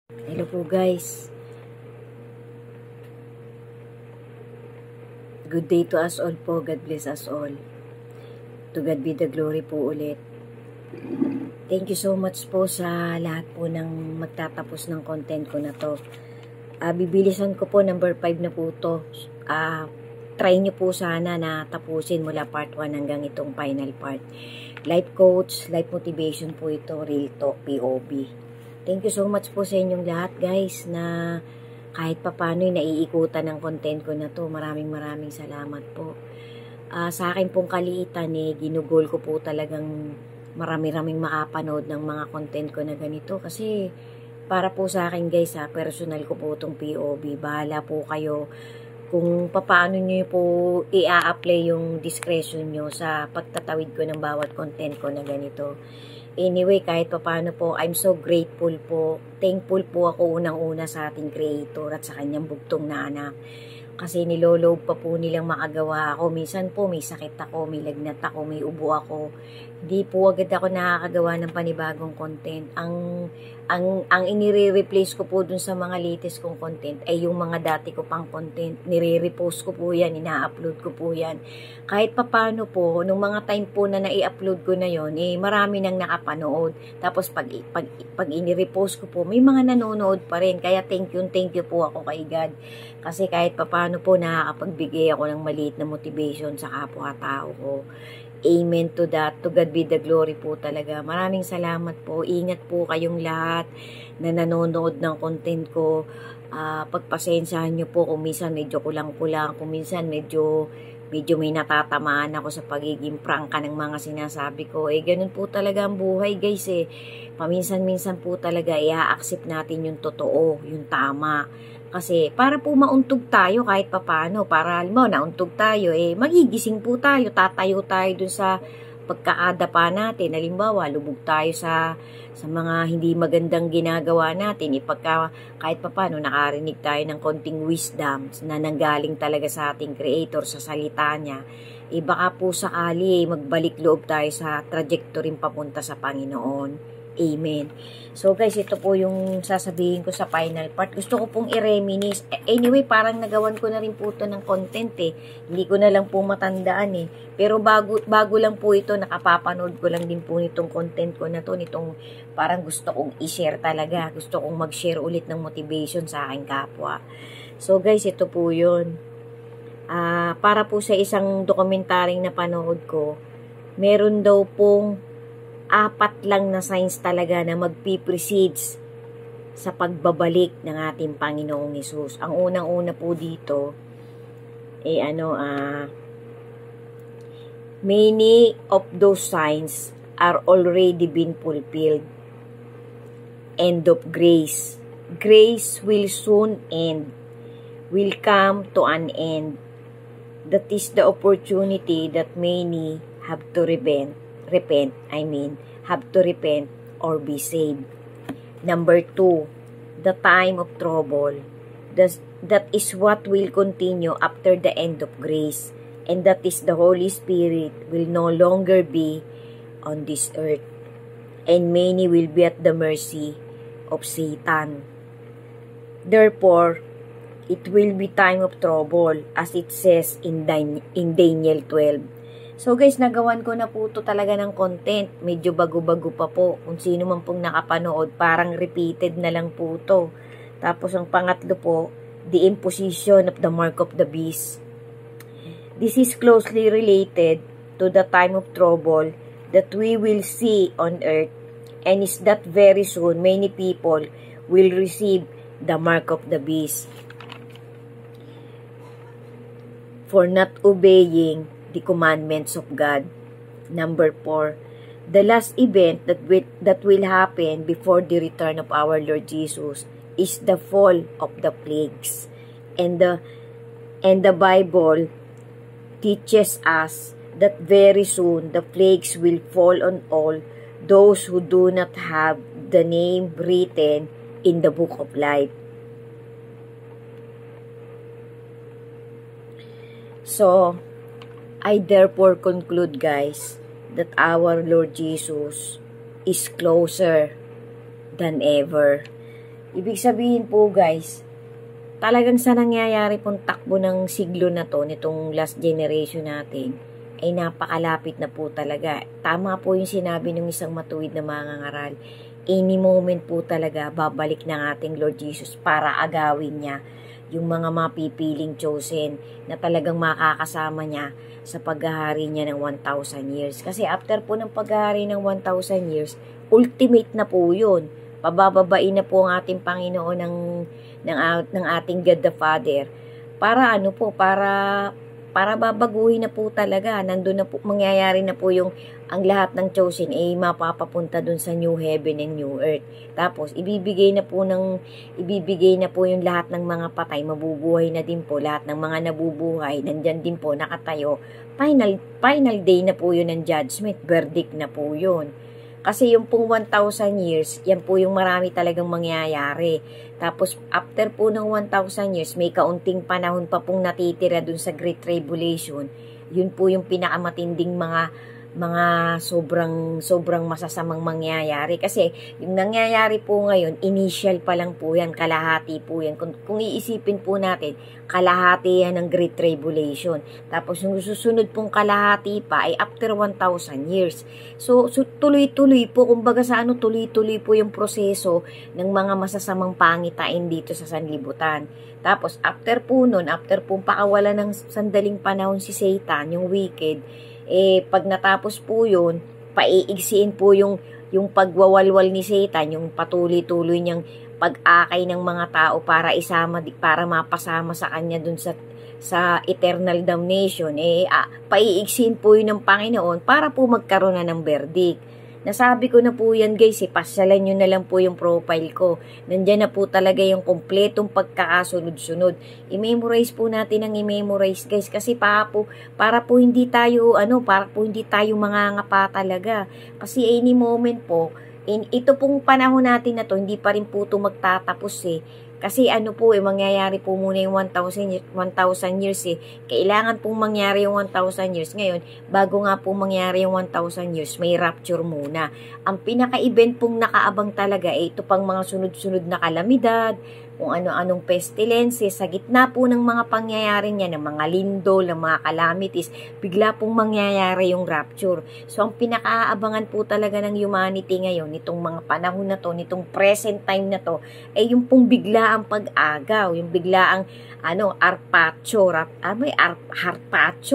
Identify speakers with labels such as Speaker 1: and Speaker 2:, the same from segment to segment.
Speaker 1: Hello po guys. Good day to us all po. God bless us all. To God be the glory po ulit. Thank you so much po sa lahat po ng magtatapos ng content ko na to. Bibilisan ko po, number 5 na po to. Try nyo po sana na tapusin mula part 1 hanggang itong final part. Life coach, life motivation po ito, real talk, POV. Thank you so much po sa inyong lahat guys na kahit papano'y naiikutan ng content ko na to. Maraming salamat po. Sa akin pong kaliitan ginugol ko po talagang marami-raming makapanood ng mga content ko na ganito. Kasi para po sa akin guys personal ko po itong POV. Bahala po kayo kung paano nyo po i-a-apply yung discretion nyo sa pagtatawid ko ng bawat content ko na ganito. Anyway, kahit paano po, I'm so grateful po. Thankful po ako unang-una sa ating creator at sa kanyang bugtong na anak. Kasi niloloob pa po nilang makagawa ako. Minsan po may sakit ako, may lagnat ako, may ubo ako. Hindi po agad ako nakakagawa ng panibagong content. Ang inire-replace ko po dun sa mga latest kong content ay yung mga dati ko pang content. Nire-repost ko po yan, ina-upload ko po yan. Kahit papano po, nung mga time po na nai-upload ko na yon, marami nang nakapanood. Tapos pag ini-repost ko po, may mga nanonood pa rin. Kaya thank you po ako kay God. Kasi kahit papano po, nakakapagbigay ako ng maliit na motivation sa kapwa-tao ko. Amen to that. To God be the glory po talaga. Maraming salamat po. Ingat po kayong lahat na nanonood ng content ko. Pagpasensyahan nyo po kung minsan medyo kulang-kulang. Kung minsan medyo may natatamaan ako sa pagiging prangka ng mga sinasabi ko. Ganun po talaga ang buhay guys Paminsan-minsan po talaga i-accept natin yung totoo, yung tama. Kasi para po mauntog tayo kahit papano, para halimbawa nauntog tayo, magigising po tayo, tatayo tayo dun sa pagkaadapa natin. Halimbawa, lubog tayo sa mga hindi magandang ginagawa natin. Kahit papano nakarinig tayo ng konting wisdom na nanggaling talaga sa ating creator, sa salita niya. Baka po sakali magbalik loob tayo sa trajectory papunta sa Panginoon. Amen. So guys, ito po yung sasabihin ko sa final part. Gusto ko pong i-reminisce. Anyway, parang nagawan ko na rin po ito ng content Hindi ko na lang po matandaan Pero bago lang po ito, nakapapanood ko lang din po nitong content ko na to. Nitong parang gusto kong i-share talaga. Gusto kong mag-share ulit ng motivation sa aking kapwa. So guys, ito po yun. Para po sa isang dokumentaryong napanood ko, meron daw pong 4 lang na signs talaga na magpiprecedes sa pagbabalik ng ating Panginoong Hesus. Ang unang-una po dito, many of those signs are already been fulfilled. End of grace. Grace will soon end, will come to an end. That is the opportunity that many have to have to repent or be saved. Number 2, the time of trouble. That is what will continue after the end of grace. And that is the Holy Spirit will no longer be on this earth. And many will be at the mercy of Satan. Therefore, it will be time of trouble as it says in Daniel 12. So guys, nagawan ko na po ito talaga ng content. Medyo bago-bago pa po. Kung sino man pong nakapanood, parang repeated na lang po ito. Tapos ang pangatlo po, the imposition of the mark of the beast. This is closely related to the time of trouble that we will see on earth, and is that very soon many people will receive the mark of the beast for not obeying the commandments of God. Number 4, the last event that will happen before the return of our Lord Jesus is the fall of the plagues. And the Bible teaches us that very soon the plagues will fall on all those who do not have the name written in the book of life. So, I therefore conclude guys that our Lord Jesus is closer than ever. Ibig sabihin po guys, talagang sa nangyayari pong takbo ng siglo na to, nitong last generation natin, ay napakalapit na po talaga. Tama po yung sinabi ng isang matuwid na mangangaral. Any moment po talaga, babalik ng ating Lord Jesus para agawin niya yung mga mapipiling chosen na talagang makakasama niya sa paghahari niya ng 1,000 years. Kasi after po ng paghahari ng 1,000 years, ultimate na po yun. Pabababain na po ang ating Panginoon ng ating God the Father. Para ano po, para babaguhin na po talaga. Nandun na po, mangyayari na po yung ang lahat ng chosen ay mapapapunta dun sa new heaven and new earth. Tapos ibibigay na po yung lahat ng mga patay, mabubuhay na din po lahat ng mga nabubuhay. Nandyan din po nakatayo. Final day na po yun ng judgment, verdict na po yun. Kasi yung pong 1,000 years, yan po yung marami talagang mangyayari. Tapos, after po ng 1,000 years, may kaunting panahon pa pong natitira dun sa Great Tribulation. Yun po yung pinakamatinding mga sobrang masasamang mangyayari. Kasi, yung nangyayari po ngayon, initial pa lang po yan, kalahati po yan. Kung iisipin po natin, kalahati yan ng Great Tribulation. Tapos, yung susunod pong kalahati pa ay after 1,000 years. So tuloy-tuloy po, kumbaga sa tuloy-tuloy po yung proseso ng mga masasamang pangitain dito sa sanlibutan. Tapos, after po pakawala ng sandaling panahon si Satan, yung wicked, pag natapos po yun, paiigsiin po yung pagwawalwal ni Satan, yung patuloy-tuloy niyang pag-akay ng mga tao para mapasama sa kanya dun sa eternal damnation. Paiigsiin po yun ng Panginoon para po magkaroon na ng verdict. Nasabi ko na po yan guys, pasyalan nyo na lang po yung profile ko. Nandyan na po talaga yung kompletong pagkakasunod-sunod. I-memorize po natin ang i-memorize guys, kasi para po hindi tayo mangangapa talaga. Kasi any moment po, ito pong panahon natin na to, hindi pa rin po ito magtatapos Kasi mangyayari po muna yung 1,000 years Kailangan pong mangyari yung 1,000 years. Ngayon, bago nga po mangyari yung 1,000 years, may rapture muna. Ang pinaka-event pong nakaabang talaga ito pang mga sunod-sunod na kalamidad, kung ano-anong pestilences, sa gitna po ng mga pangyayari niya, ng mga lindol, ng mga calamities, bigla pong mangyayari yung rapture. So, ang pinakaabangan po talaga ng humanity ngayon, nitong mga panahon na to, nitong present time na to, ay yung pong bigla ang pag-agaw, yung bigla ang harpacho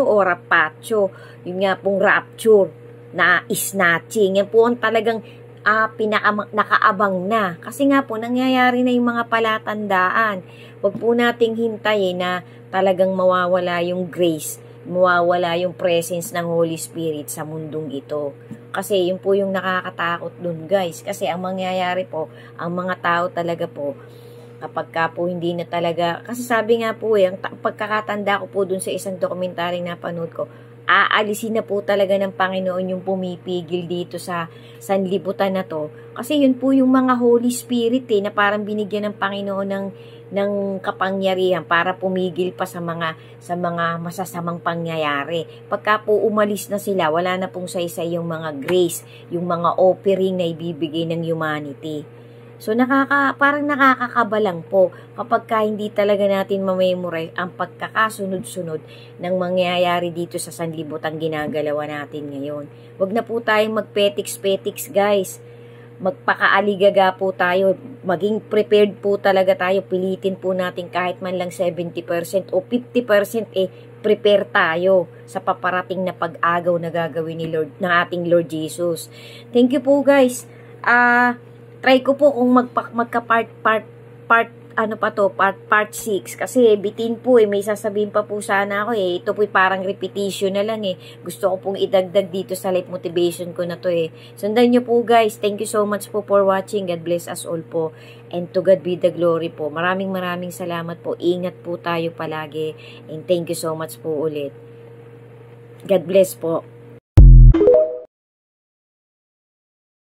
Speaker 1: o rapacho, yun nga pong rapture na snatching. Yan po ang talagang nakaabang na. Kasi nga po, nangyayari na yung mga palatandaan. Huwag po nating hintayin na talagang mawawala yung grace, mawawala yung presence ng Holy Spirit sa mundong ito. Kasi yun po yung nakakatakot dun guys. Kasi ang mangyayari po, ang mga tao talaga po, kapag ka po hindi na talaga, kasi sabi nga po ang pagkakatanda ko po dun sa isang dokumentaryong napanood ko, aalisin na po talaga ng Panginoon yung pumipigil dito sa sanlibutan na to. Kasi yun po yung mga Holy Spirit na parang binigyan ng Panginoon ng kapangyarihan para pumigil pa sa mga masasamang pangyayari. Pagka po umalis na sila, wala na pong saysay yung mga grace, yung mga offering na ibibigay ng humanity. So, parang nakakakabalang po kapag hindi talaga natin mamemorize ang pagkakasunod-sunod ng mangyayari dito sa sanlibutan ginagalawa natin ngayon. Huwag na po tayong magpetiks-petiks guys. Magpakaaligaga po tayo. Maging prepared po talaga tayo. Pilitin po natin kahit man lang 70% o 50% prepare tayo sa paparating na pag-agaw na gagawin ng ating Lord Jesus. Thank you po guys. Try ko po kung magka-part 6 kasi bitin po may sasabihin pa po sana ako ito po parang repetition na lang gusto ko pong idagdag dito sa life motivation ko na to sundan nyo po guys. Thank you so much po for watching. God bless us all po, and to God be the glory po. Maraming salamat po. Ingat po tayo palagi, and thank you so much po ulit. God bless po.